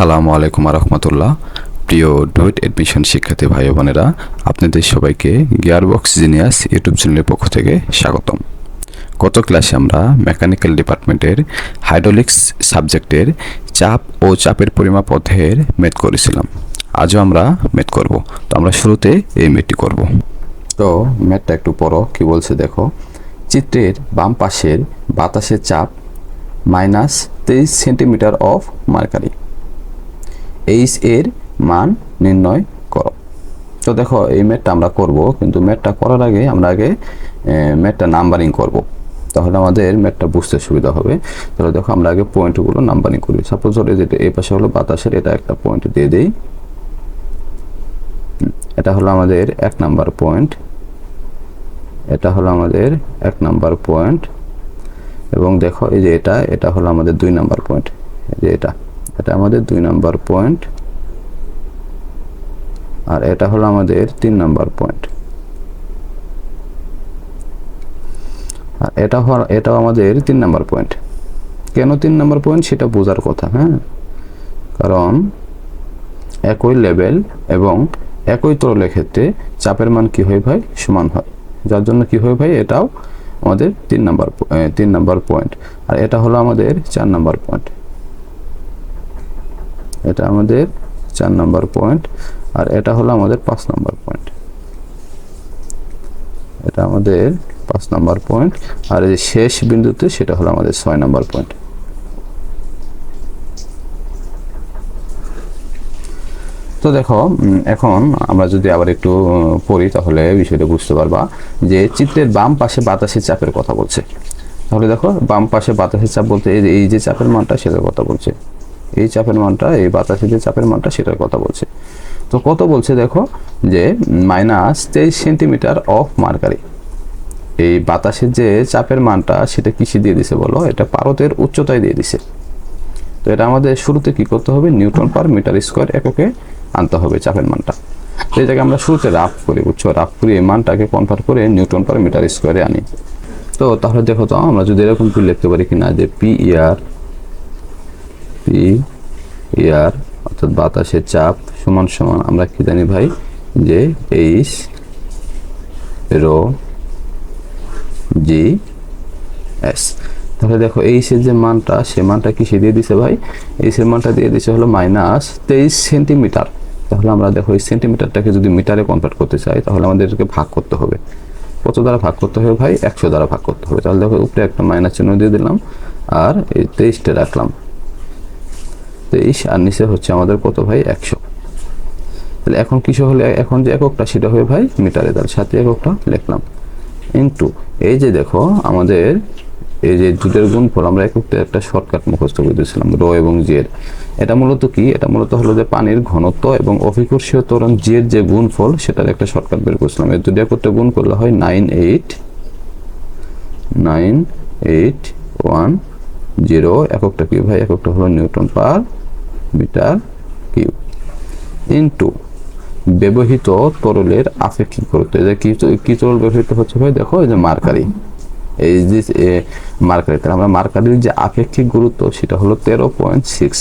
আসসালামু আলাইকুম রহমতুল্লাহ। প্রিয় ডুয়েট এডমিশন শিক্ষার্থী ভাই বোনেরা, আপনাদের সবাইকে গিয়ারবক্স জিনিয়াস ইউটিউব চ্যানেলের পক্ষ থেকে স্বাগতম। গত ক্লাসে আমরা মেকানিক্যাল ডিপার্টমেন্টের হাইড্রোলিক্স সাবজেক্টের চাপ ও চাপের পরিমাপ অধ্যায়ের ম্যাথ করেছিলাম। আজও আমরা ম্যাথ করব। তো আমরা শুরুতে এই ম্যাথটি করব। তো ম্যাথটা একটু পড়ো, কি বলছে দেখো। চিত্রের বাম পাশের বাতাসের চাপ -23 সেন্টিমিটার অফ মার্কারি, এইচ এর মান নির্ণয় করো। তো দেখো এই ম্যাথটা আমরা করব, কিন্তু ম্যাথটা করার আগে আমরা ম্যাথটা নাম্বারিং করব, তাহলে আমাদের ম্যাথটা বুঝতে সুবিধা হবে। তাহলে দেখো আমরা আগে পয়েন্টগুলো নাম্বারিং করি। সাপোজ ধরে যেটা এই পাশে হলো বাতাসের, এটা একটা পয়েন্ট দিয়ে দেই। এটা হলো আমাদের 1 নাম্বার পয়েন্ট, এটা হলো আমাদের 1 নাম্বার পয়েন্ট, এবং দেখো এই যে এটা হলো আমাদের 2 নাম্বার পয়েন্ট। এই যে এটা আমাদের 2 নাম্বার পয়েন্ট, আর এটা হলো আমাদের 3 নাম্বার পয়েন্ট, আর এটাও আমাদের 3 নাম্বার পয়েন্ট। কেন 3 নাম্বার পয়েন্ট সেটা বোঝার কথা, হ্যাঁ, কারণ একই লেভেল এবং একই তরলের ক্ষেত্রে চাপের মান কি হয় ভাই, সমান হয়, যার জন্য কি হয় ভাই, এটাও আমাদের 3 নাম্বার পয়েন্ট। আর এটা হলো আমাদের 4 নাম্বার পয়েন্ট, এটা আমাদের 4 নাম্বার পয়েন্ট, আর এটা হলো আমাদের 5 নাম্বার পয়েন্ট, এটা আমাদের 5 নাম্বার পয়েন্ট, আর এই শেষ বিন্দুতে সেটা হলো আমাদের 6 নাম্বার পয়েন্ট। তো দেখো এখন আমরা যদি আবার একটু পড়ি, তাহলে বিষয়টা বুঝতে পারবা যে চিত্রের বাম পাশে বাতাসের চাপের কথা বলছে। তাহলে দেখো বাম পাশে বাতাসের চাপ বলতে এই যে চাপের মানটা সেটার কথা বলছে, এই চাপের মানটা, এই বাতাসের যে চাপের মানটা সেটার কথা বলছে। তো কত বলছে দেখো, যে -23 সেন্টিমিটার অফ মার্কারি। এই বাতাসের যে চাপের মানটা সেটা কিসে দিয়ে দিছে বলো, এটা পারদের উচ্চতায় দিয়ে দিছে। তো এটা আমাদের শুরুতে কি করতে হবে, নিউটন পার মিটার স্কোয়ার এককে আনতে হবে চাপের মানটা। তো এটাকে আমরা শুরুতে রাফ করি, বুঝছো, রাফ করি এই মানটাকে কনভার্ট করে নিউটন পার মিটার স্কোয়ারে আনি। তো তাহলে দেখো তো আমরা যদি এরকম কি লিখতে পারি কিনা, যে পি ইয়ার অর্থাৎ বাতাসের চাপ সমান সমান আমরা কি জানি ভাই, যে এইচ রো জি এস। তাহলে দেখো এইচ এর যে মানটা, সে মানটা কিসে দিয়ে দিছে ভাই, এইচ এর মানটা দিয়ে দিছে হলো -23 সেন্টিমিটার। তাহলে আমরা দেখো এই সেন্টিমিটারটাকে যদি মিটারে কনভার্ট করতে চাই, তাহলে আমাদেরকে ভাগ করতে হবে। কত দ্বারা ভাগ করতে হবে ভাই, 100 দ্বারা ভাগ করতে হবে। তাহলে দেখো উপরে একটা মাইনাস চিহ্ন দিয়ে দিলাম, আর এই 23টা রাখলাম, 23, আর নিচে হচ্ছে আমাদের কত ভাই, 100। তাহলে এখন কিসে হলে, এখন যে এককটা সেটা হবে ভাই মিটারে, তার সাথে এককটা লিখলাম, ইনটু এই যে দেখো আমাদের এই যে দুটোর গুণফল, আমরা এককটা একটা শর্টকাট মুখস্থ করে দিয়েছিলাম, রো এবং জি এর। এটা মূলত কি, এটা মূলত হলো যে পানির ঘনত্ব এবং অভিকর্ষীয় ত্বরণ জি এর যে গুণফল সেটার একটা শর্টকাট বের করছিলাম। এই দুটো একত্রে গুণ করলে হয় 9810। এককটা কি ভাই, এককটা হলো newton per metre cube, into ব্যবহৃত তরলের আপেক্ষিক গুরুত্ব। যে কি তরল ব্যবহৃত হচ্ছে ভাই, দেখো এই যে মার্কারি, এই যে মার্কারি। তাহলে আমরা মার্কারির যে আপেক্ষিক গুরুত্ব সেটা হলো 13.6।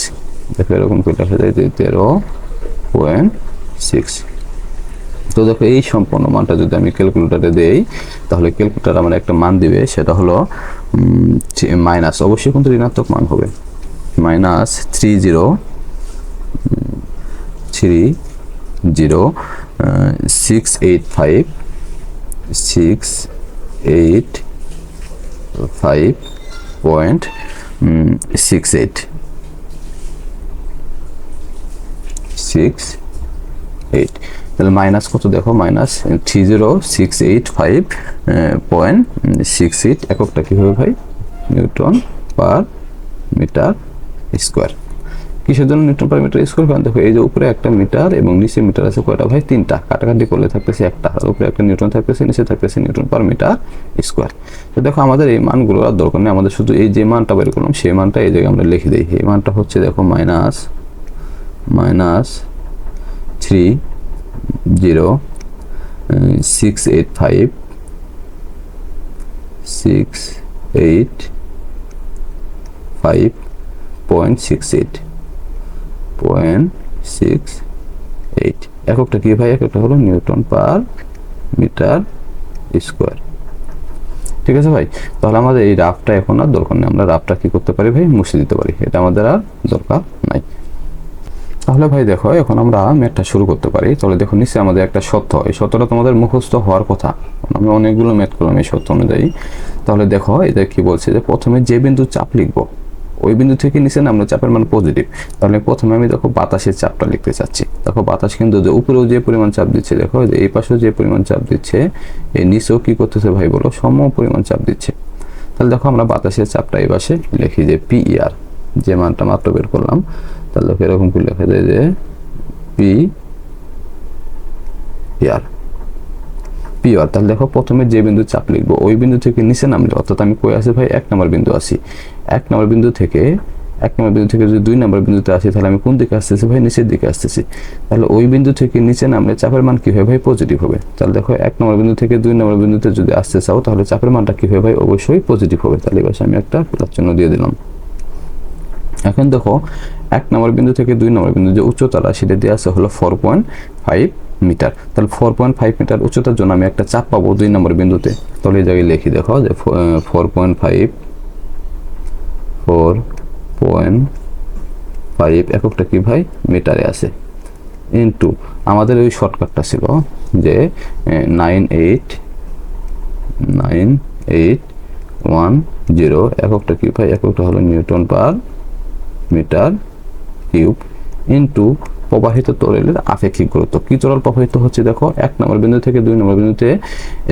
দেখো এরকম করে লেখা যায় যে 13.6। তো দেখো এই সম্পূর্ণ মানটা যদি আমি ক্যালকুলেটরে দেই, তাহলে ক্যালকুলেটর আমার একটা মান দিবে, সেটা হলো মাইনাস, অবশ্যই কিন্তু ঋণাত্মক মান হবে, -680,685.68 তাহলে মাইনাস কত দেখো, -30685.68। এককটা কি হবে ভাই, নিউটন পার মিটার স্কোয়ার। কিসের জন্য নিউটন পার মিটার স্কোয়ার, কারণ দেখো এই যে উপরে একটা মিটার এবং নিচে মিটার আছে কয়টা ভাই, 3টা, কাটাকাটি করলে থাকতেছে একটা, আর উপরে একটা নিউটন থাকতেছে, নিচে থাকতেছে নিউটন পার মিটার স্কোয়ার। তো দেখো আমাদের এই মানগুলো আর দরকার নেই, আমাদের শুধু এই যে মানটা বের করলাম সেই মানটা এই জায়গায় আমরা লিখে দিই। এই মানটা হচ্ছে দেখো -685.68 0.68। এককটা কি ভাই? এককটা হলো নিউটন পার মিটার স্কোয়ার। ঠিক আছে ভাই, তাহলে আমাদের এই রাফটা এখন আর দরকার নেই, আমরা রাফটা কি করতে পারি ভাই? মুছে দিতে পারি, এটা আমাদের আর দরকার নাই। তাহলে ভাই দেখো এখন আমরা ম্যাথটা শুরু করতে পারি। তাহলে দেখো নিচে আমাদের একটা সত্য, এই সত্যটা তোমাদের মুখস্থ হওয়ার কথা, আমি অনেকগুলো ম্যাথ করলাম এই সত্য অনুযায়ী। তাহলে দেখো এটা কি বলছে যে প্রথমে যে বিন্দু চাপ লিখবো ওই বিন্দু থেকে নিচে নামলে চাপের মান পজিটিভ। তাহলে প্রথমে আমি দেখো বাতাসের চাপটা লিখতে চাচ্ছি। দেখো বাতাস কিন্তু যে উপরেও যে পরিমাণ চাপ দিচ্ছে, দেখো এই পাশেও যে পরিমাণ চাপ দিচ্ছে, এই নিচেও কি করতেছে ভাই বলো? সম পরিমাণ চাপ দিচ্ছে। তাহলে দেখো আমরা বাতাসের চাপটা এই পাশে লিখি যে PER, যে মানটা মাত্র বের করলাম। তাহলে দেখো এরকম কি লেখা যায় যে PER। তাহলে দেখো প্রথমে যে বিন্দু চাপ লিখবো ওই বিন্দু থেকে নিচে নামলে, অর্থাৎ আমি কই আছি ভাই? 1 নম্বর বিন্দু আছি। 1 নম্বর বিন্দু থেকে যদি 2 নম্বর বিন্দুতে আসি, তাহলে আমি কোন দিকে আসতেছি ভাই? নিচের দিকে আসতেছি। তাহলে ওই বিন্দু থেকে নিচে নামলে চাপের মান কি হবে ভাই? পজিটিভ হবে। তাহলে দেখো 1 নম্বর বিন্দু থেকে 2 নম্বর বিন্দুতে যদি আসতে চাও, তাহলে চাপের মানটা কি হবে ভাই? অবশ্যই পজিটিভ হবে। তাহলে এবার আমি একটা প্লাস চিহ্ন দিয়ে দিলাম। এখন দেখো 1 নম্বর বিন্দু থেকে 2 নম্বর বিন্দু যে উচ্চতাটা সেটা দিয়ে আছে হলো 4.5 মিটার। তাহলে 4.5 মিটার উচ্চতার জন্য আমি একটা চাপ পাবো 2 নম্বর বিন্দুতে। তাহলে এই জায়গায় লিখি দেখো যে 4.5 এককটা কি ভাই? মিটারে আছে। ইনটু আমাদের ওই শর্টকাটটা ছিল যে 9810, এককটা কি ভাই? এককটা হলো newton per metre cube. Into প্রবাহিত তরলের আপেক্ষিক গুরুত্ব। কি তরল প্রবাহিত হচ্ছে দেখো 1 নম্বর বিন্দু থেকে 2 নম্বর বিন্দুতে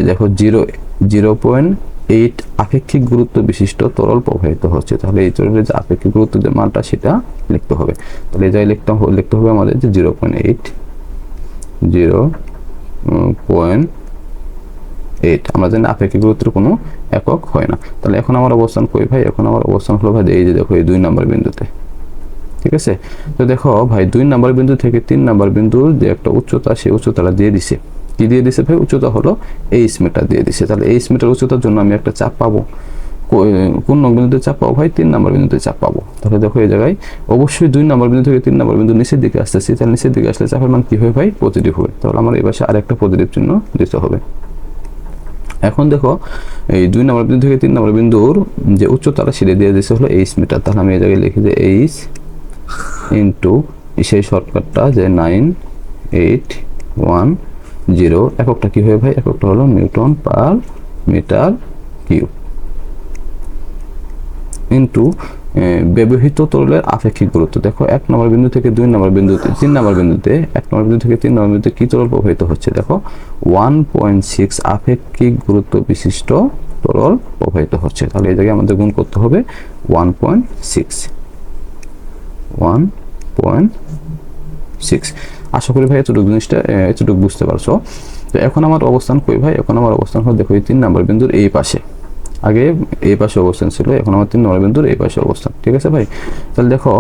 দেখো 0.8 আপেক্ষিক গুরুত্ব বিশিষ্ট তরল প্রবাহিত হচ্ছে। তাহলে এই তরলের যে আপেক্ষিক গুরুত্ব যে মানটা সেটা লিখতে হবে। তাহলে এই জায়গায় লিখতে হবে আমাদের যে 0.8। আমরা জানি আপেক্ষিক গুরুত্বের কোনো একক হয় না। তাহলে এখন আমার অবস্থান কই ভাই? এখন আমার অবস্থান হলো ভাই এই যে দেখো এই 2 নম্বর বিন্দুতে। ঠিক আছে, তো দেখো ভাই 2 নম্বর বিন্দু থেকে 3 নম্বর বিন্দুর যে একটা উচ্চতা, সেই উচ্চতাটা দিয়ে দিছে। কি দিয়ে দিছে ভাই? উচ্চতা হলো 8 মিটার দিয়ে দিছে। তাহলে 8 মিটার উচ্চতার জন্য আমি একটা চাপ পাবো। কোন বিন্দুতে চাপ পাবো ভাই? 3 নম্বর বিন্দুতে চাপ পাবো। তাহলে দেখো এই জায়গায় অবশ্যই 2 নম্বর বিন্দু থেকে 3 নম্বর বিন্দু নিচের দিকে আসতেছি। তাহলে নিচের দিকে আসলে চাপের মান কি হবে ভাই? পজিটিভ হবে। তাহলে আমার এই পাশে আরেকটা পজিটিভ চিহ্ন দিতে হবে। এখন দেখো এই 2 নম্বর বিন্দু থেকে 3 নম্বর বিন্দুর যে উচ্চতাটা সেটা দিয়ে দিছে হলো 8 মিটার। তাহলে আমি এই জায়গায় লিখি যে 8 ইন্টু সেই শর্টকাটটা যে 9810, এককটা কি হবে ভাই? এককটা হলো newton per metre cube. Into ব্যবহৃত তরলের আপেক্ষিক গুরুত্ব। দেখো 1 নম্বর বিন্দু থেকে 2 নম্বর বিন্দুতে 3 নম্বর বিন্দুতে 1 নম্বর বিন্দু থেকে 3 নম্বর বিন্দুতে কি তরল প্রবাহিত হচ্ছে? দেখো 1.6 আপেক্ষিক গুরুত্ব বিশিষ্ট তরল প্রবাহিত হচ্ছে। তাহলে এই জায়গায় আমাদের গুণ করতে হবে 1.6। আশা করি ভাই এতটুকু বুঝতে পারছো। তো এখন আমার অবস্থান কই ভাই? এখন আমার অবস্থান হলো দেখো এই 3 নম্বর বিন্দুর এই পাশে। আগে এই পাশে অবস্থান ছিল, এখন আমার 3 নম্বর বিন্দুর এই পাশে অবস্থান। ঠিক আছে ভাই, তাহলে দেখো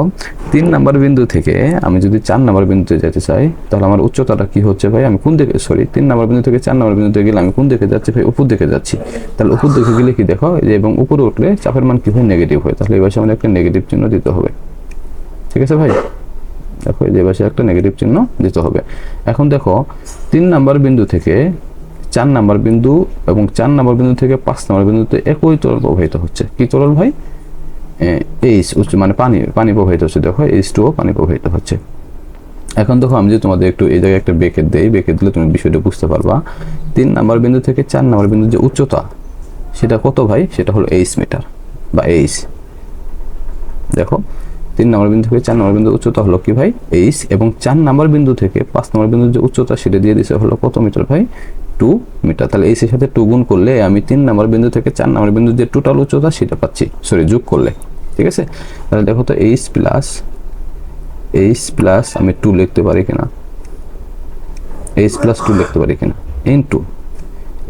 3 নম্বর বিন্দু থেকে আমি যদি 4 নম্বর বিন্দুতে যেতে চাই, তাহলে আমার উচ্চতাটা কি হচ্ছে ভাই? আমি কোন দিকে 3 নম্বর বিন্দু থেকে 4 নম্বর বিন্দুতে গেলে আমি কোন দিকে যাচ্ছি ভাই? উপর দিকে যাচ্ছি। তাহলে উপর দিকে গেলে কি দেখো যে এবং উপরে উঠলে চাপের মান কি হয়? নেগেটিভ হয়। তাহলে এই পাশে আমাদের একটা নেগেটিভ চিহ্ন দিতে হবে। ঠিক আছে ভাই, দেখো এই পাশে একটা নেগেটিভ চিহ্ন দিতে হবে। এখন দেখো 3 নম্বর বিন্দু থেকে 4 নম্বর বিন্দু এবং 4 নম্বর বিন্দু থেকে 5 নম্বর বিন্দুতে একই তরল প্রবাহিত হচ্ছে। কি তরল ভাই? এইচ, মানে পানি প্রবাহিত হচ্ছে। দেখো H2O পানি প্রবাহিত হচ্ছে। এখন দেখো আমি যদি তোমাদের একটু এই জায়গায় একটা ব্রেকেট দেই, ব্রেকেট দিলে তুমি বিষয়টা বুঝতে পারবা। 3 নম্বর বিন্দু থেকে 4 নম্বর বিন্দুর যে উচ্চতা সেটা কত ভাই? সেটা হলো 8 মিটার বা H। দেখো 3 নম্বর বিন্দু থেকে 4 নম্বর বিন্দুর উচ্চতা হলো কি ভাই? H। এবং 4 নম্বর বিন্দু থেকে 5 নম্বর বিন্দুর যে উচ্চতা সেটা দিয়ে দিছে হলো কত মিটার ভাই? 2 মিটার। তাহলে H এর সাথে 2 গুণ করলে আমি 3 নম্বর বিন্দু থেকে 4 নম্বর বিন্দুর যে টোটাল উচ্চতা সেটা পাচ্ছি, যোগ করলে। ঠিক আছে, তাহলে দেখো তো H প্লাস আমি 2 লিখতে পারি কিনা? H প্লাস 2 লিখতে পারি কিনা? ইনটু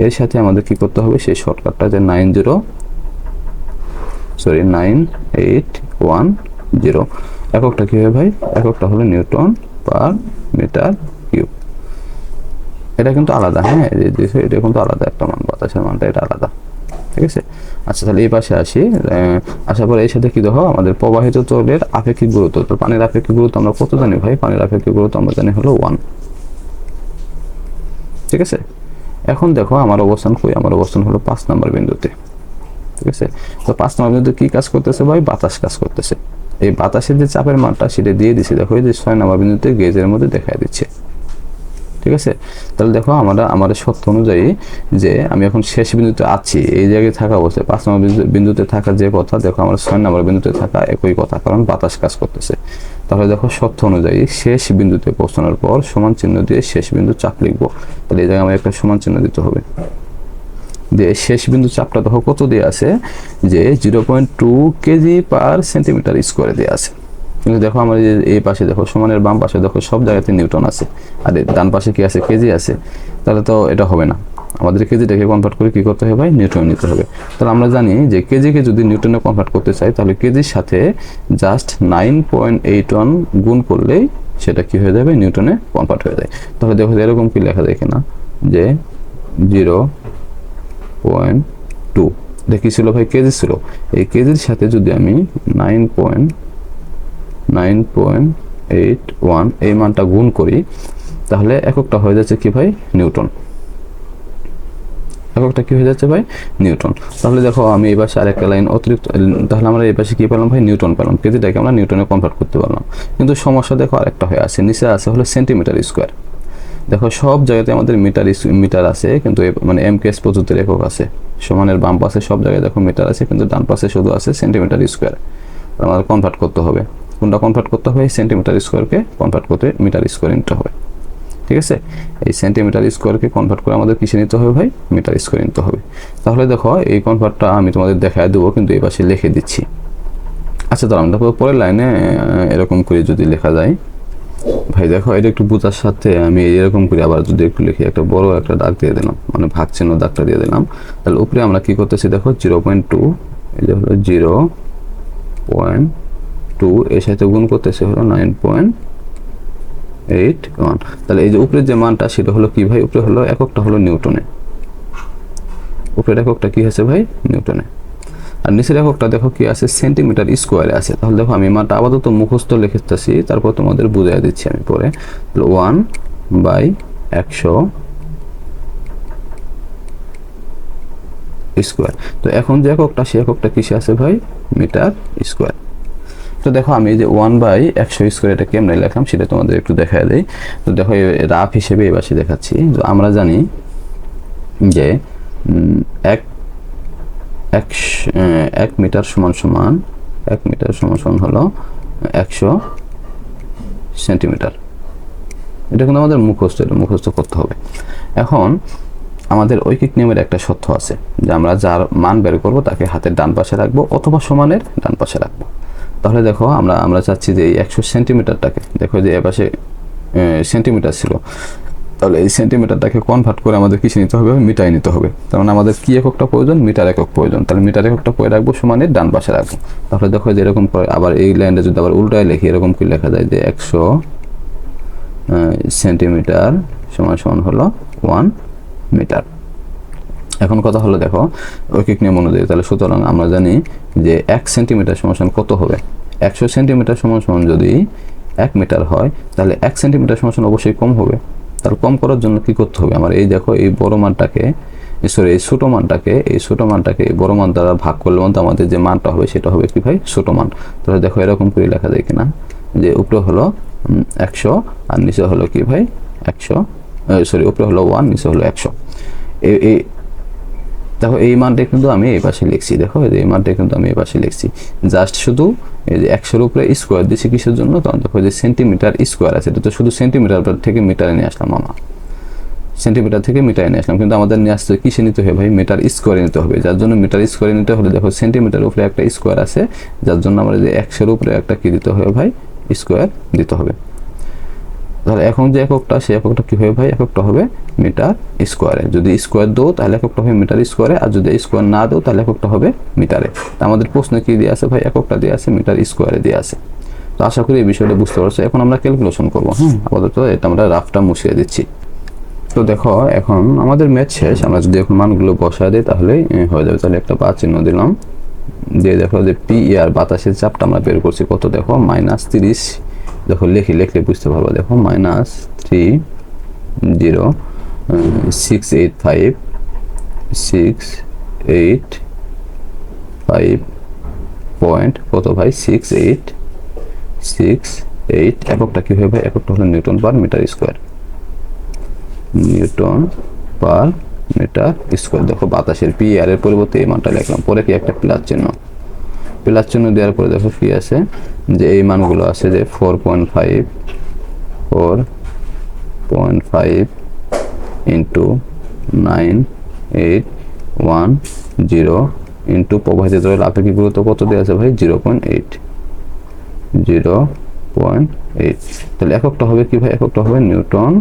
এর সাথে আমাদের কি করতে হবে? সেই শর্টকাটটা যে 9810, এককটা কি হবে ভাই? এককটা হলো নিউটন পার মিটার কিউব। এটা কিন্তু আলাদা, হ্যাঁ এটা কিন্তু আলাদা একটা মান, বাতাসের মানটা এটা আলাদা। ঠিক আছে। আচ্ছা তাহলে এই পাশে আসি, আসার পরে এর সাথে কি দেখো আমাদের প্রবাহিত তরলের আপেক্ষিক গুরুত্ব, তো পানির আপেক্ষিক গুরুত্ব আমরা কত জানি ভাই? পানির আপেক্ষিক গুরুত্ব আমরা জানি হলো 1, ঠিক আছে। এখন দেখো আমার অবস্থান কই? আমার অবস্থান হলো 5 নম্বর বিন্দুতে, ঠিক আছে। তো 5 নম্বর বিন্দুতে কি কাজ করতেছে ভাই? বাতাস কাজ করতেছে। এই বাতাসের যে চাপের মানটা সেটা দিয়ে দিচ্ছে, দেখো এই যে 6 নম্বর বিন্দুতে গেজের মধ্যে দেখায় দিচ্ছে, ঠিক আছে। তাহলে দেখো আমাদের সত্য অনুযায়ী যে আমি এখন শেষ বিন্দুতে আছি, এই জায়গায় থাকা অবস্থায় 5 নম্বর বিন্দুতে থাকা যে কথা, দেখো আমার 6 নম্বর বিন্দুতে থাকা একই কথা, কারণ বাতাস কাজ করতেছে। তাহলে দেখো সত্য অনুযায়ী শেষ বিন্দুতে পৌঁছানোর পর সমান চিহ্ন দিয়ে শেষ বিন্দু চাপ লিখবো। তাহলে এই জায়গায় আমার একটা সমান চিহ্ন দিতে হবে, দিয়ে শেষ বিন্দু চাপটা দেখো কত দিয়ে আছে? যে 0.2 কেজি পার সেন্টিমিটার স্কোয়ারে দিয়ে আছে। কিন্তু দেখো আমার এই পাশে দেখো সমানের বাম পাশে দেখো সব জায়গাতে নিউটন আছে, আর ডান পাশে কি আছে? কেজি আছে। তাহলে তো এটা হবে না, আমাদের কেজিটাকে কনভার্ট করে কি করতে হবে ভাই? নিউটন নিতে হবে। তাহলে আমরা জানি যে কেজিকে যদি নিউটনে কনভার্ট করতে চাই তাহলে কেজির সাথে জাস্ট 9.81 গুণ করলেই সেটা কি হয়ে যাবে? নিউটনে কনভার্ট হয়ে যায়। তাহলে দেখো এরকম কি লেখা যায় কিনা, যে 0.2, এটা কি ছিল ভাই? কেজি ছিল। এই কেজির সাথে যদি আমি 9.81 এই মানটা গুণ করি তাহলে এককটা হয়ে যাচ্ছে কি ভাই? নিউটন। এককটা কি হয়ে যাচ্ছে ভাই? নিউটন। তাহলে দেখো আমি এই পাশে আরেকটা লাইন অতিরিক্ত, তাহলে আমরা এই পাশে কি পেলাম ভাই? নিউটন পেলাম। কেজিটাকে আমরা নিউটনে কনভার্ট করতে পারলাম। কিন্তু সমস্যা দেখো আরেকটা হয়ে আছে, নিচে আছে হলো সেন্টিমিটার স্কোয়ার। দেখো সব জায়গাতে আমাদের মিটার আছে, কিন্তু মানে এমকেএস পদ্ধতির একক আছে। সমানের বাম পাশে সব জায়গায় দেখো মিটার আছে, কিন্তু ডান পাশে শুধু আছে সেন্টিমিটার স্কোয়ার। আমাদের কনভার্ট করতে হবে, কোনটা কনভার্ট করতে হবে? সেন্টিমিটার স্কোয়ারকে কনভার্ট করতে মিটার স্কোয়ার নিতে হবে, ঠিক আছে। এই সেন্টিমিটার স্কোয়ারকে কনভার্ট করে আমাদের কিসে নিতে হবে ভাই? মিটার স্কোয়ার নিতে হবে। তাহলে দেখো এই কনভার্টটা আমি তোমাদের দেখায় দেবো, কিন্তু এই পাশে লিখে দিচ্ছি। আচ্ছা তাহলে আমরা পরের লাইনে এরকম করে যদি লেখা যায় ভাই, দেখো এটা একটু বোঝার সাথে আমি এরকম করে আবার যদি একটু লিখি, একটা বড় একটা দাগ দিয়ে দিলাম, মানে ভাগ চিহ্ন দাগটা দিয়ে দিলাম। তাহলে উপরে আমরা কি করতেছি দেখো 0.2, এই যে হলো 0.2 এর সাথে গুণ করতেছে হলো 9.81। তাহলে এই যে উপরের যে মানটা সেটা হলো কি ভাই? উপরে হলো এককটা হলো নিউটনে, উপরের এককটা কি আছে ভাই? নিউটনে। আর নিচের এককটা দেখো কি আছে? সেন্টিমিটার স্কোয়ারে আছে। তাহলে দেখো আমি মানটা আপাতত মুখস্থ লিখতেছি, তারপর তোমাদের বুঝিয়ে দিচ্ছি আমি পরে। 1/100 স্কোয়ার। তো এখন যে এককটা, সে এককটা কিসে আছে ভাই? Metre square. তো দেখো আমি যে 1/100 স্কোয়ার এটা কেমনে লিখলাম সেটা তোমাদের একটু দেখায় দেই। তো দেখো রাফ হিসেবে এই পাশে দেখাচ্ছি। তো আমরা জানি যে এক মিটার সমান সমান 100 সেন্টিমিটার। এটা কিন্তু আমাদের মুখস্থ করতে হবে। এখন আমাদের ঐকিক নিয়মের একটা সত্য আছে, যে আমরা যার মান বের করব তাকে হাতের ডান পাশে রাখবো অথবা সমানের ডান পাশে রাখবো। তাহলে দেখো আমরা চাচ্ছি যে এই 100 সেন্টিমিটারটাকে, দেখো যে এ পাশে সেন্টিমিটার ছিল, তাহলে এই সেন্টিমিটারটাকে কনভার্ট করে আমাদের কিছু নিতে হবে? মিটারে নিতে হবে। তার মানে আমাদের কি এককটা প্রয়োজন? মিটার একক প্রয়োজন। তাহলে মিটার এককটা পরে রাখবো, সমানের ডান পাশে রাখবো। তাহলে দেখো যে এরকম করে আবার এই লাইনটা যদি আবার উল্টায় লিখি, এরকম কি লেখা যায় যে 100 সেন্টিমিটার সমান হলো 1 মিটার। এখন কথা হলো দেখো ঐকিক নিয়ম অনুযায়ী, তাহলে সুতরাং আমরা জানি যে 1 সেন্টিমিটার সমান কত হবে? 100 সেন্টিমিটার সমান যদি 1 মিটার হয়, তাহলে 1 সেন্টিমিটার সমান অবশ্যই কম হবে। তাহলে কম করার জন্য কি করতে হবে? আমার এই দেখো এই বড় মানটাকে, এই ছোট মানটাকে এই বড় মান দ্বারা ভাগ করলে আমাদের যে মানটা হবে সেটা হবে কি ভাই? ছোট মান। তাহলে দেখো এরকম করে লেখা যায় কিনা, যে উপরে হলো 100 আর নিচে হলো কি ভাই? 100, উপরে হলো 1, নিচে হলো 100। এই দেখো এই মানটা কিন্তু আমি এই পাশে লিখছি, দেখো এই মানটা কিন্তু আমি এই পাশে লিখছি, জাস্ট শুধু এই যে 100-এর উপরে স্কোয়ার দিচ্ছি কিসের জন্য? তখন দেখো যে সেন্টিমিটার স্কোয়ার আছে, এটা তো শুধু সেন্টিমিটার থেকে মিটারে নিয়ে আসলাম আমরা, সেন্টিমিটার থেকে মিটারে নিয়ে আসলাম, কিন্তু আমাদের নিয়ে আসতে কিসে নিতে হবে ভাই? মিটার স্কোয়ারে নিতে হবে। যার জন্য মিটার স্কোয়ারে নিতে হলে দেখো সেন্টিমিটার উপরে একটা স্কোয়ার আছে, যার জন্য আমরা যে 100-এর উপরে একটা কি দিতে হবে ভাই? স্কোয়ার দিতে হবে। তাহলে এখন যে এককটা, সেই এককটা কি হবে ভাই? এককটা হবে মিটার স্কোয়ারে। যদি স্কোয়ার দাও তাহলে এককটা হবে মিটার স্কোয়ারে, আর যদি স্কোয়ার না দাও তাহলে এককটা হবে মিটারে। তা আমাদের প্রশ্নে কি দিয়ে আছে ভাই? এককটা দিয়ে আছে মিটার স্কোয়ারে দিয়ে আছে। তো আশা করি এই বিষয়টা বুঝতে পারছো। এখন আমরা ক্যালকুলেশন করবো। আপাতত এটা আমরা রাফটা মুছিয়ে দিচ্ছি। তো দেখো এখন আমাদের ম্যাথ শেষ, আমরা যদি এখন মানগুলো বসায় দিই তাহলে হয়ে যাবে। তাহলে একটা বা চিহ্ন দিলাম, দিয়ে দেখো যে পি আর বাতাসের চাপটা আমরা বের করছি কত, দেখো -30। দেখো লিখলে বুঝতে পারবো, দেখো -30685 পয়েন্ট কত ভাই 6868। এককটা কি হবে ভাই? এককটা হলো newton per metre square, newton per metre square. দেখো বাতাসের পি আর এর পরিবর্তে এই মানটা লিখলাম, পরে কি একটা প্লাস চিহ্ন দেওয়ার পরে দেখো কি আছে, যে এই মানগুলো আছে যে 4.5 ইন্টু 9810 ইন্টু প্রবাহিত দ্রব্যের আপেক্ষিক গুরুত্ব কত দেওয়া আছে ভাই? 0.8। তাহলে এককটা হবে কি ভাই? এককটা হবে নিউটন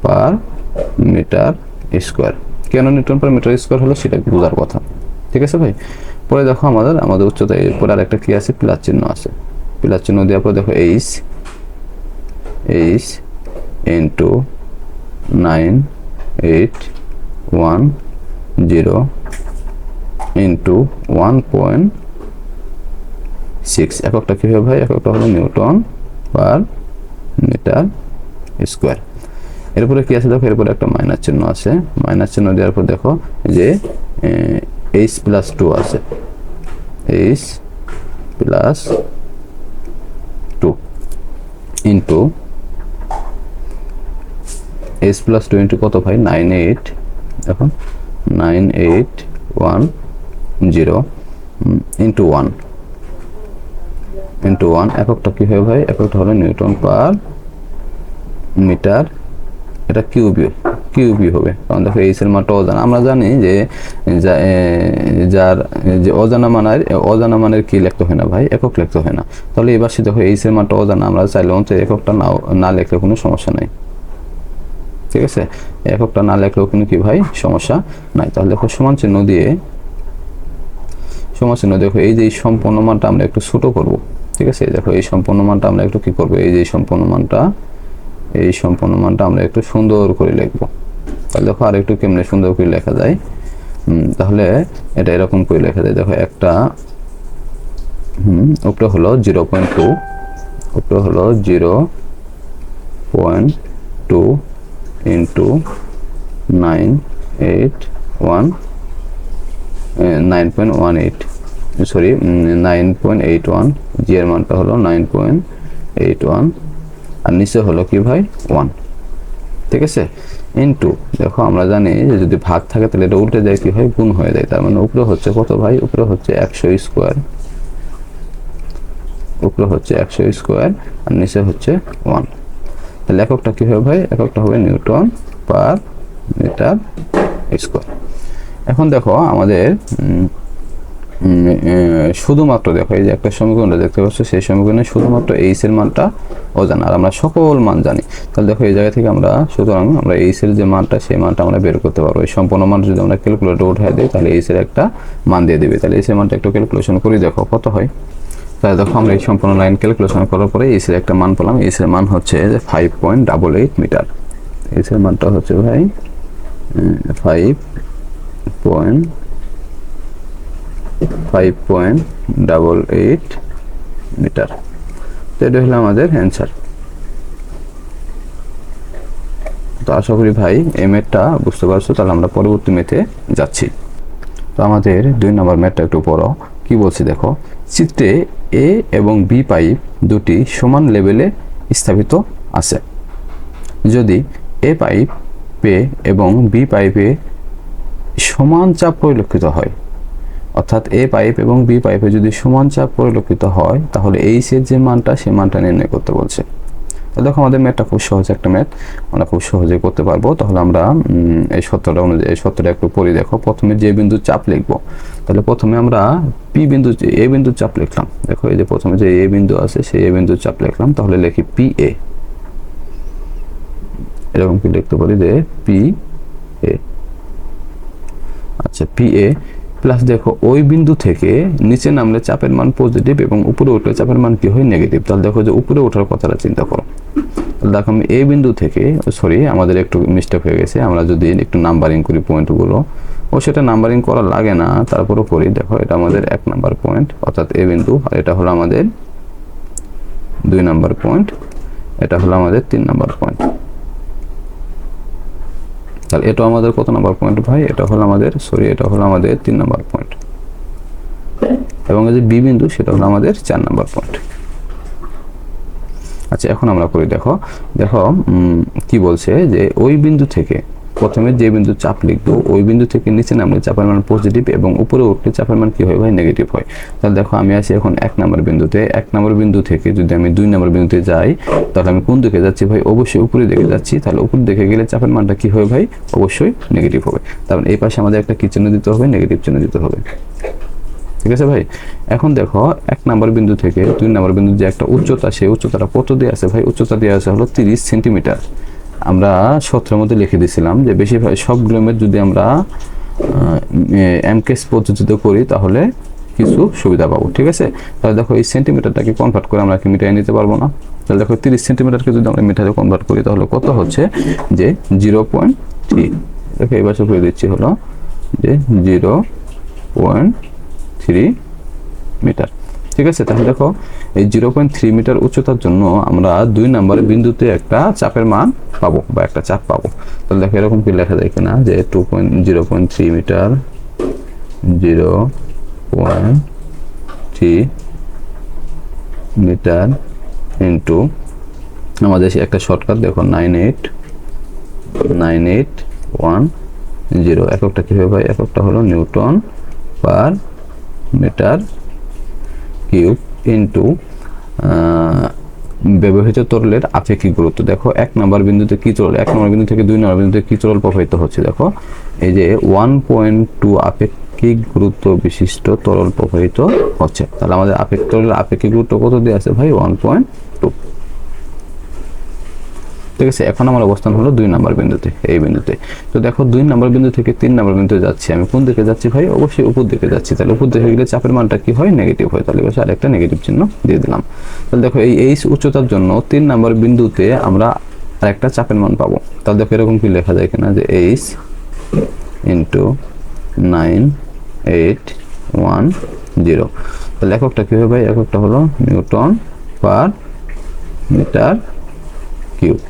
পার মিটার স্কোয়ার। কেন নিউটন পার মিটার স্কোয়ার হলো সেটা বোঝার কথা, ঠিক আছে ভাই। পরে দেখো আমাদের উচ্চতা, এরপরে আর একটা কি আছে? প্লাস চিহ্ন আছে। প্লাস চিহ্ন দেওয়ার পর দেখো এইচ ইন্টু 9810 ইন্টু 1.6। এককটা কি হবে ভাই? এককটা হলো নিউটন পার মিটার স্কোয়ার। এরপরে কি আছে দেখো, এরপরে একটা মাইনাস চিহ্ন আছে। মাইনাস চিহ্ন দেওয়ার পর দেখো যে h+2 আছে, h+2 ইন্টু h+2 ইন্টু কত ভাই? 98। দেখো 9810 ইন্টু 1 এককটা কি হবে ভাই? এককটা হলো নিউটন পার মিটার, এটা কিউবি হবে, কারণ দেখো এইচ এর মানটা অজানা। আমরা জানি যে যার যে অজানা মানের কি লিখতে হয় না ভাই? একক লিখতে হয় না। তাহলে এবার সে দেখো এইচ এর মানটা অজানা, আমরা চাইলে অন্তত এককটা না লিখলে কোনো সমস্যা নাই, ঠিক আছে। এককটা না লিখলেও কোনো কি ভাই সমস্যা নাই। তাহলে দেখো সমান চিহ্ন দেখো এই যে সম্পূর্ণ মানটা আমরা একটু ছোট করব, ঠিক আছে। দেখো এই সম্পূর্ণ মানটা আমরা একটু কি করব, এই যে সম্পূর্ণ মানটা আমরা একটু সুন্দর করে লিখবো। তাহলে দেখো আর একটু কেমনে সুন্দর করে লেখা যায়, তাহলে এটা এরকম করে লেখা যায়। দেখো একটা উপরে হলো 0.2, উপরে হলো 0.2 ইন্টু 9.81 জি এর মানটা হলো 9.81, আর নিচে হলো কি ভাই 1, ঠিক আছে। ইনটু দেখো আমরা জানি যে যদি ভাগ থাকে তাহলে এটা উল্টে যায়, কি হয়? গুণ হয়ে যায়। তার মানে উপরে হচ্ছে কত ভাই? উপরে হচ্ছে 100 স্কোয়ার, আর নিচে হচ্ছে 1। তাহলে এককটা কি হবে ভাই? এককটা হবে নিউটন পার মিটার স্কোয়ার। এখন দেখো আমাদের শুধুমাত্র দেখো এই যে একটা সমীকরণটা দেখতে পাচ্ছ, সেই সমীকরণে শুধুমাত্র এইচ এর মানটা অজানা, আর আমরা সকল মান জানি। তাহলে দেখো এই জায়গা থেকে সুতরাং আমরা এইচ এর যে মানটা, সেই মানটা আমরা বের করতে পারবো। এই সম্পূর্ণ মান যদি আমরা ক্যালকুলেটরে উঠাই দিই তাহলে এইচ এর একটা মান দিয়ে দিবে। তাহলে এইচ এর মানটা একটু ক্যালকুলেশন করি, দেখো কত হয়। তাহলে দেখো আমরা এই সম্পূর্ণ লাইন ক্যালকুলেশন করার পরে এইচ এর একটা মান পেলাম। এইচ এর মান হচ্ছে 5.88 মিটার। এইচ এর মানটা হচ্ছে ভাই 5.88 মিটার। তো এটা হলো আমাদের অ্যান্সার। তো আশা করি ভাই এই ম্যাথটা বুঝতে পারছো। তাহলে আমরা পরবর্তী ম্যাথে যাচ্ছি। তো আমাদের 2 নম্বর ম্যাথটা একটু পড়ো, কি বলছি দেখো। চিত্রে এ এবং বি পাইপ দুটি সমান লেভেলে স্থাপিত আছে। যদি এ পাইপে এবং বি পাইপে সমান চাপ পরিলক্ষিত হয়, অর্থাৎ এ পাইপ এবং বি পাইপে যদি সমান চাপ পরিলক্ষিত হয়, তাহলে এইচ এর যে মানটা, সেই মানটা নির্ণয় করতে বলছে। তো দেখো আমাদের ম্যাথটা খুব সহজ একটা ম্যাথ, আমরা খুব সহজে করতে পারবো। তাহলে আমরা এই সূত্রটা অনুযায়ী এই সূত্রটা একটু পড়ি। দেখো প্রথমে যে বিন্দু চাপ লিখবো, তাহলে প্রথমে আমরা এ বিন্দু চাপ লিখলাম। দেখো এই যে প্রথমে যে এ বিন্দু আছে, সেই এ বিন্দু চাপ লিখলাম। তাহলে লিখি পি এ, এরকম কি লিখতে পারি যে পি এ। আচ্ছা, পি এ প্লাস দেখো ওই বিন্দু থেকে নিচে নামলে চাপের মান পজিটিভ এবং উপরে উঠলে চাপের মান কি হয়? নেগেটিভ। তাহলে দেখো যে উপরে ওঠার কথাটা চিন্তা করো। তাহলে দেখো আমি এই বিন্দু থেকে, সরি আমাদের একটু মিস্টেক হয়ে গেছে, আমরা যদি একটু নাম্বারিং করি পয়েন্টগুলো, ও সেটা নাম্বারিং করা লাগে না, তারপরও করি। দেখো এটা আমাদের 1 নাম্বার পয়েন্ট অর্থাৎ এ বিন্দু, আর এটা হলো আমাদের 2 নাম্বার পয়েন্ট, এটা হলো আমাদের 3 নাম্বার পয়েন্ট। তাহলে এটা আমাদের কত নাম্বার পয়েন্ট ভাই? এটা হলো আমাদের, সরি এটা হলো আমাদের 3 নাম্বার পয়েন্ট, এবং এই যে বি বিন্দু সেটা হলো আমাদের 4 নাম্বার পয়েন্ট। আচ্ছা এখন আমরা করি, দেখো দেখো কি বলছে যে ওই বিন্দু থেকে প্রথমে যে বিন্দু চাপ লিখবো, ওই বিন্দু থেকে নিচে নামলে চাপের মান পজিটিভ এবং উপরে উঠলে চাপের মান কি হয় ভাই? নেগেটিভ হয়। তাহলে দেখো আমি আছি এখন 1 নাম্বার বিন্দুতে, 1 নাম্বার বিন্দু থেকে যদি আমি 2 নাম্বার বিন্দুতে যাই, তাহলে আমি কোন দিকে যাচ্ছি ভাই? অবশ্যই উপরের দিকে যাচ্ছি। তাহলে উপর দিকে গেলে চাপের মানটা কি হবে ভাই? অবশ্যই নেগেটিভ হবে। তাহলে এই পাশে আমাদের একটা কি চিহ্ন দিতে হবে? নেগেটিভ চিহ্ন দিতে হবে। ঠিক আছে ভাই? এখন দেখো 1 নাম্বার বিন্দু থেকে 2 নাম্বার বিন্দু যে একটা উচ্চতা, সেই উচ্চতাটা কত দেওয়া আছে ভাই? উচ্চতা দেওয়া আছে হলো 30 সেন্টিমিটার। আমরা সূত্রের মধ্যে লিখে দিয়েছিলাম যে বেশিরভাগ সবগুলোর যদি আমরা এমকেএস পদ্ধতিতে করি তাহলে কিছু সুবিধা পাবো। ঠিক আছে? তাহলে দেখো এই সেন্টিমিটারটাকে কনভার্ট করে আমরা কি মিটারে নিতে পারবো না? তাহলে দেখো 30 সেন্টিমিটারকে যদি আমরা মিটারে কনভার্ট করি তাহলে কত হচ্ছে? যে 0.3। দেখো এই পাশে করে দিচ্ছি হলো যে 0.3 মিটার। ঠিক আছে? তাহলে দেখো এই 0.3 মিটার উচ্চতার জন্য আমরা 2 নম্বরের বিন্দুতে একটা চাপের মান পাবো বা একটা চাপ পাবো। তাহলে দেখো এরকম কি লেখা যায় কিনা যে 0.3 মিটার, 0.3 মিটার ইন্টু আমাদের একটা শর্টকাট দেখো 98110। এককটা কি হবে ভাই? এককটা হলো newton per metre cube into ব্যবহৃত তরলের আপেক্ষিক গুরুত্ব। দেখো 1 নাম্বার বিন্দুতে কি তরল, 1 নাম্বার বিন্দু থেকে 2 নাম্বার বিন্দুতে কি তরল প্রবাহিত হচ্ছে? দেখো এই যে 1.2 আপেক্ষিক গুরুত্ব বিশিষ্ট তরল প্রবাহিত হচ্ছে। তাহলে আমাদের তরলের আপেক্ষিক গুরুত্ব কত দেওয়া আছে ভাই? 1.2। ঠিক আছে? এখন আমার অবস্থান হলো 2 নাম্বার বিন্দুতে, এই বিন্দুতে। তো দেখো 2 নাম্বার বিন্দু থেকে 3 নাম্বার বিন্দুতে যাচ্ছি, আমি কোন দিকে যাচ্ছি ভাই? অবশ্যই উপর দিকে যাচ্ছি। তাহলে উপর দিকে গেলে চাপের মানটা কি হয়? নেগেটিভ হয়। তাহলে এবার আরেকটা নেগেটিভ চিহ্ন দিয়ে দিলাম। তাহলে দেখো এই এইচ উচ্চতার জন্য 3 নাম্বার বিন্দুতে আমরা আরেকটা চাপের মান পাবো। তাহলে দেখো এরকম কি লেখা যায় কিনা যে এইচ ইন্টু 9810। তাহলে এককটা কি হবে ভাই? এককটা হলো নিউটন পার মিটার কিউব।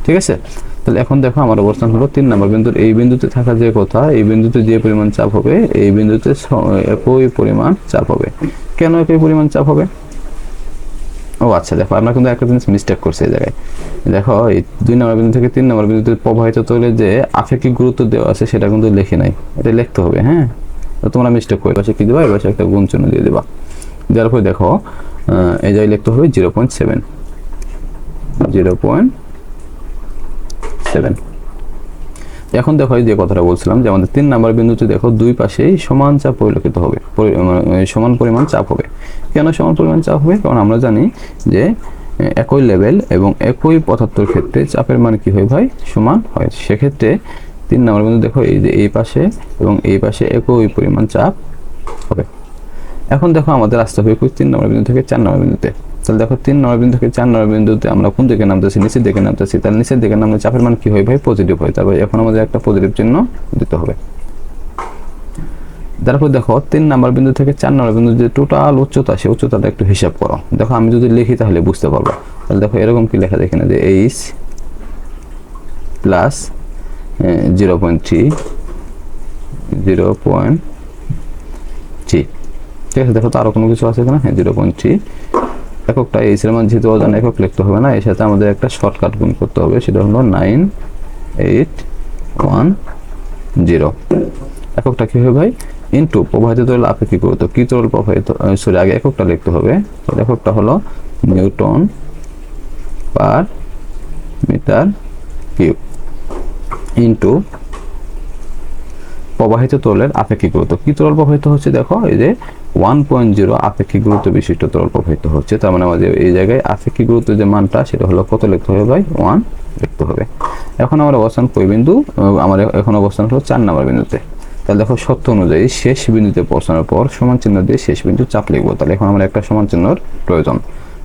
ঠিক আছে? তাহলে এখন দেখো আমার অবস্থান হলো 3 নাম্বার বিন্দুর এই বিন্দুতে থাকা যে কথা, এই বিন্দুতে যে পরিমাণ চাপ হবে এই বিন্দুতে একই পরিমাণ চাপ হবে। কেন একই পরিমাণ চাপ হবে? ও আচ্ছা, দেখো আমরা কিন্তু একটা জিনিস মিস্টেক করছি এই জায়গায়। দেখো এই 2 নাম্বার বিন্দু থেকে 3 নাম্বার বিন্দুতে প্রবাহিত তরলে যে আপেক্ষিক গুরুত্ব দেওয়া আছে সেটা কিন্তু লিখি নাই, এটা লিখতে হবে। হ্যাঁ, তো তোমরা মিস্টেক করে পাশে কি দিবা? এই পাশে একটা গুণ চিহ্ন দিয়ে দিবা। দেওয়ার পরে দেখো এই জায়গায় লিখতে হবে 0.7। এখন দেখো এই যে কথাটা বলছিলাম যে আমাদের 3 নাম্বার বিন্দুতে দেখো দুই পাশেই সমান চাপ পরিলক্ষিত হবে, সমান পরিমাণ চাপ হবে। কেন সমান পরিমাণ চাপ হবে? কারণ আমরা জানি যে একই লেভেল এবং একই পদার্থের ক্ষেত্রে চাপের মান কি হয় ভাই? সমান হয়। সেক্ষেত্রে 3 নাম্বার বিন্দু দেখো এই যে এই পাশে এবং এই পাশে একই পরিমাণ চাপ হবে। এখন দেখো আমাদের আসতে হবে 3 নাম্বার বিন্দু থেকে 4 নাম্বার বিন্দুতে। তাহলে দেখো 3 নাম্বার বিন্দু থেকে 4 নাম্বার বিন্দুতে আমরা কোন দিকে নামতেছি? নিচের দিকে নামতেছি। তাহলে নিচের দিকে নামলে চাপের মান কি হয় ভাই? পজিটিভ হয়। তারপর এখন আমাদের একটা পজিটিভ চিহ্ন দিতে হবে। তারপর দেখো 3 নাম্বার বিন্দু থেকে 4 নাম্বার বিন্দু যে টোটাল উচ্চতা, সেই উচ্চতাটা একটু হিসাব করো। দেখো আমি যদি লিখি তাহলে বুঝতে পারবো। তাহলে দেখো এরকম কি লেখা যায় কিনা যে এইচ প্লাস 0.3 ঠিক আছে? দেখো তো আরো কোনো কিছু আছে কিনা? হ্যাঁ, 0.3। এককটা এইচ এর মান যেহেতু অজানা একক লিখতে হবে না, এর সাথে আমাদের একটা শর্টকাট গুণ করতে হবে, সেটা হলো 9810। এককটা কি হবে ভাই? ইনটু প্রবাহিত তরল আপেক্ষিক গুরুত্ব। কি তরল প্রবাহিত, সরি আগে এককটা লিখতে হবে। তাহলে এককটা হলো newton per metre cube into প্রবাহিত তরলের আপেক্ষিক গুরুত্ব। কি তরল প্রবাহিত হচ্ছে? দেখো এই যে 1.0 আপেক্ষিক গুরুত্ব বিশিষ্ট তরল প্রবাহিত হচ্ছে। তার মানে আমাদের এই জায়গায় আপেক্ষিক গুরুত্ব যে মানটা সেটা হলো কত লিখতে হবে ভাই? 1 লিখতে হবে। এখন আমার অবস্থান কই বিন্দু? আমার এখন অবস্থান হলো 4 নাম্বার বিন্দুতে। তাহলে দেখো সত্য অনুযায়ী শেষ বিন্দুতে পৌঁছানোর পর সমান চিহ্ন দিয়ে শেষ বিন্দু চাপ লিখবো। তাহলে এখন আমার একটা সমান চিহ্নের প্রয়োজন।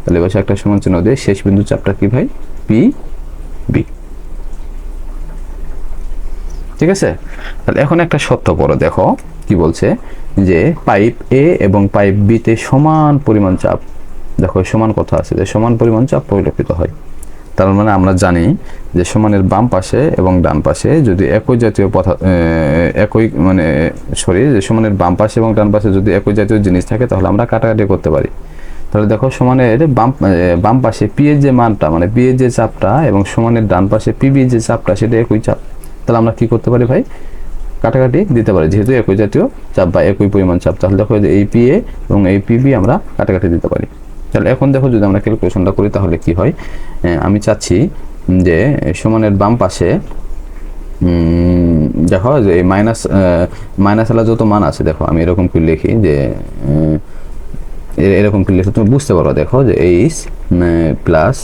তাহলে এবার একটা সমান চিহ্ন দিয়ে শেষ বিন্দু চাপটা কি ভাই? P B. ঠিক আছে, তাহলে এখন একটা সত্য পড়ো, দেখো কি বলছে যে পাইপ এ এবং পাইপ বি তে সমান পরিমাণ চাপ, দেখো সমান কথা আছে যে সমান পরিমাণ চাপ পরিলক্ষিত হয়। তার মানে আমরা জানি যে সমানের বাম পাশে এবং ডান পাশে যদি একই জাতীয় যে সমানের বাম পাশে এবং ডান পাশে যদি একই জাতীয় জিনিস থাকে তাহলে আমরা কাটাকাটি করতে পারি। তাহলে দেখো সমানের বাম পাশে পি এর যে মানটা মানে পি এর যে চাপটা এবং সমানের ডান পাশে পিবি যে চাপটা সেটা একই চাপ, তাহলে আমরা কি করতে পারি ভাই, কাটাকাটি দিতে পারি যেহেতু একই জাতীয় চাপ বা একই পরিমাণ চাপ। তাহলে দেখো যে এই পি এ এবং এই পিবি আমরা কাটাকাটি দিতে পারি। তাহলে এখন দেখো যদি আমরা ক্যালকুলেশনটা করি তাহলে কি হয়, আমি চাচ্ছি যে সমানের বাম পাশে দেখো যে এই মাইনাস আলা যত মান আছে, দেখো আমি এরকম করে লিখি যে এরকম করে লিখে তুমি বুঝতে পারো, দেখো যে এইচ প্লাস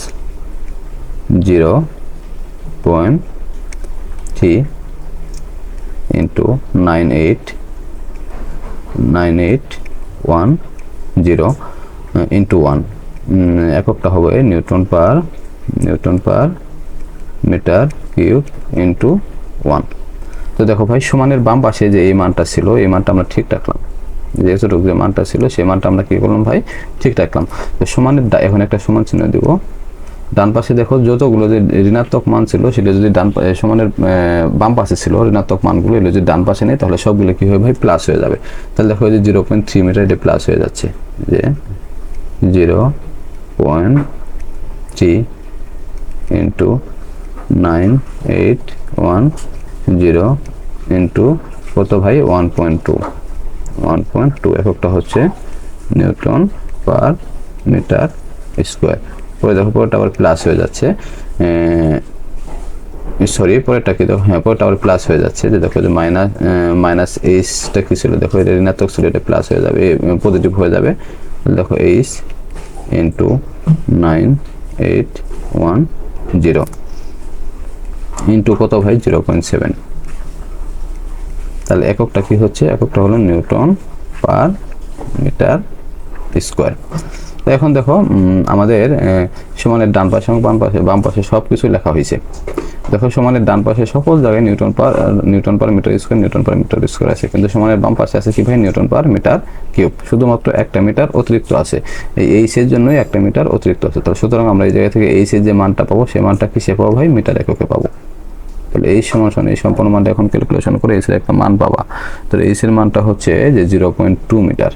0.3 ইন্টু 9810 ইন্টু 1, এককটা হবে newton per metre cube into 1। তো দেখো ভাই সমানের বাম পাশে যে এই মানটা ছিল এই মানটা আমরা ঠিক রাখলাম, যেটুকু যে মানটা ছিল সেই মানটা আমরা কি করলাম ভাই, ঠিক রাখলাম। তো সমানের এখন একটা সমান চিহ্ন দেব, ডান পাশে দেখো যতগুলো যে ঋণাত্মক মান ছিল সেটা যদি সমানের বাম পাশে ছিল ঋণাত্মক মানগুলো এগুলো যদি ডান পাশে নেই তাহলে সবগুলো কি হবে ভাই, প্লাস হয়ে যাবে। তাহলে দেখো যে 0.3 মিটার এটা প্লাস হয়ে যাচ্ছে, যে 0.3 ইন্টু 9810 ইন্টু কত ভাই, 1.2 এককটা হচ্ছে নিউটন পার মিটার স্কোয়ার। পরে দেখো পরেরটা আবার প্লাস হয়ে যাচ্ছে, সরি পরেরটা কি দেখো, হ্যাঁ পরেরটা আবার প্লাস হয়ে যাচ্ছে, যে দেখো যে মাইনাস এইচটা কি ছিল, দেখো এটা ঋণাত্মক ছিল এটা প্লাস হয়ে যাবে, পজিটিভ হয়ে যাবে। দেখো এইচ ইন্টু 9810 ইন্টু কত ভাই, 0.7। তাহলে এককটা কি হচ্ছে, এককটা হলো নিউটন পার মিটার স্কোয়ার। তো এখন দেখো আমাদের সমানের ডান পাশে এবং বাম পাশে সব কিছু লেখা হয়েছে। দেখো সমানের ডান পাশে সকল জায়গায় নিউটন পার মিটার স্কোয়ার আছে, কিন্তু সমানের বাম পাশে আছে কি ভাই, নিউটন পার মিটার কিউব, শুধুমাত্র একটা মিটার অতিরিক্ত আছে, এই এইচের জন্যই একটা মিটার অতিরিক্ত আছে। তাহলে সুতরাং আমরা এই জায়গা থেকে এইচের যে মানটা পাবো সেই মানটা কিসে পাবো ভাই, মিটার এককে পাবো। তাহলে এই এই সম্পূর্ণ মানটা এখন ক্যালকুলেশন করে এইচের একটা মান পাবা। তাহলে এইচের মানটা হচ্ছে যে 0.2 মিটার,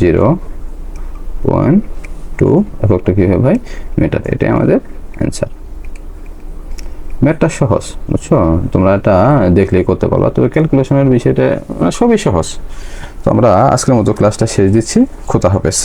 0.2 এককটা কি হবে ভাই, মিটার। এটাই আমাদের অ্যান্সার। ম্যাথটা সহজ, বুঝছো, তোমরা এটা দেখলেই করতে পারবা, তবে ক্যালকুলেশনের বিষয়টা সবই সহজ। তো আমরা আজকের মতো ক্লাসটা শেষ দিচ্ছি, খোদা হাফেজ।